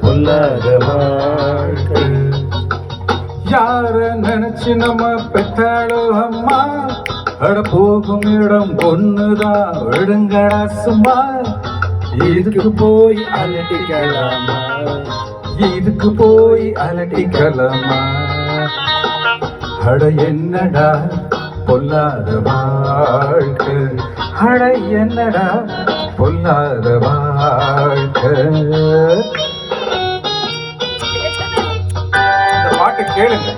பொல்லாத வாழ்க்கை. யார நினைச்சு நம்ம பெற்றாளோ அம்மா, அட போகும் இடம் பொண்ணுதான் விடுங்கடா சும்மா. இதுக்கு போய் அலட்டிக்கலாமா, இதுக்கு போய் அலட்டிக்கலாமா. அட என்னடா பொல்லாத வாழ்க்கை, அட என்னடா பொல்லாத வாழ்க்கை. இந்த பாட்டு கேளுங்க,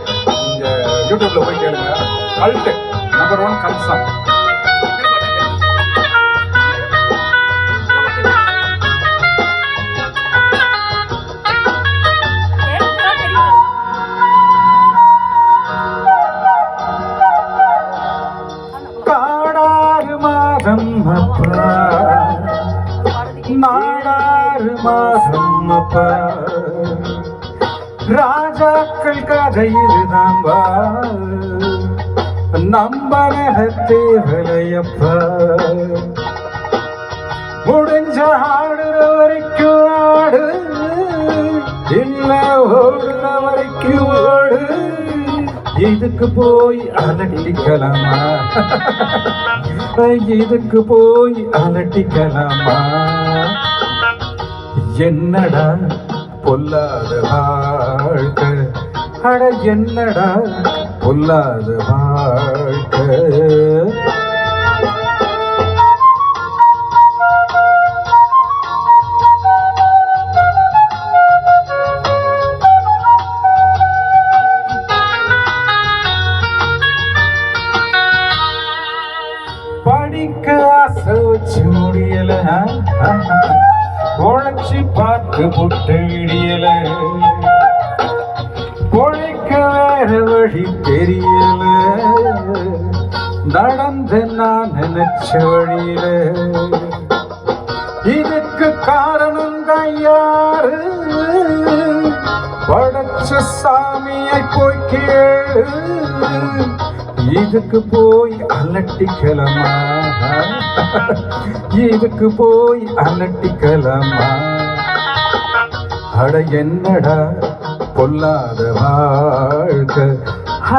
இந்த யூடியூப்ல போய் கேளுங்க. Cult number 1 cult song. காடாறு மாதம் அப்பா, நாடாறு மாதம் அப்பா, ராஜாக்கள் கதையில்தான் வா, நம்பன தேவலையப்பா. முடிஞ்ச ஆடுற வரைக்கும் ஆடு, இல்ல ஓடுற வரைக்கும் ஓடு. இதுக்கு போய் அலட்டிக்கலாமா, இதுக்கு போய் அலட்டிக்கலாமா. என்னடா பொல்லாத வாழ்க்கை, அட என்னடா பொல்லாத வாழ்க்கை. படிக்க ஆசை வச்சு முடியல, உழைச்சி பார்த்து புட்டு விடியல. பொழைக்க வேற வழி தெரியல, நடந்து நான் நினைச்ச வழியில. இதுக்கு காரணம் தான் யாரு, படைச்ச சாமியை போய் கேளு. இதுக்கு போய் அலட்டிக்கலாமா, இதுக்கு போய் அலட்டிக்கலாமா. அட என்னடா பொல்லாத வாழ்க்கை,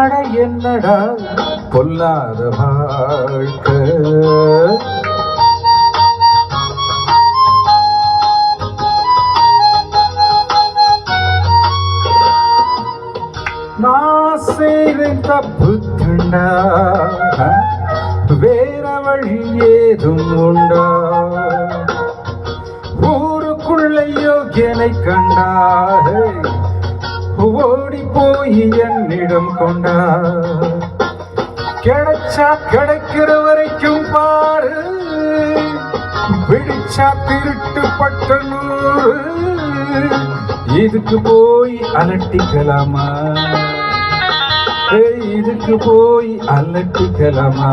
அட என்னடா பொல்லாத வாழ்க்கை. நான் செய்த தப்பு தண்டா, வேற வழி ஏதும் உண்டா. ஊருக்குள்ள யோகியனை கண்டா, ஓடி போய் என்னிடம் கொண்டா. கிடைச்சா கிடைக்கிற வரைக்கும் பாரு, பிடிச்சா திருட்டு பட்ட 100. இதுக்கு போய் அலட்டிக்கலாமா, இதுக்கு போய் அலட்டிக்கலாமா.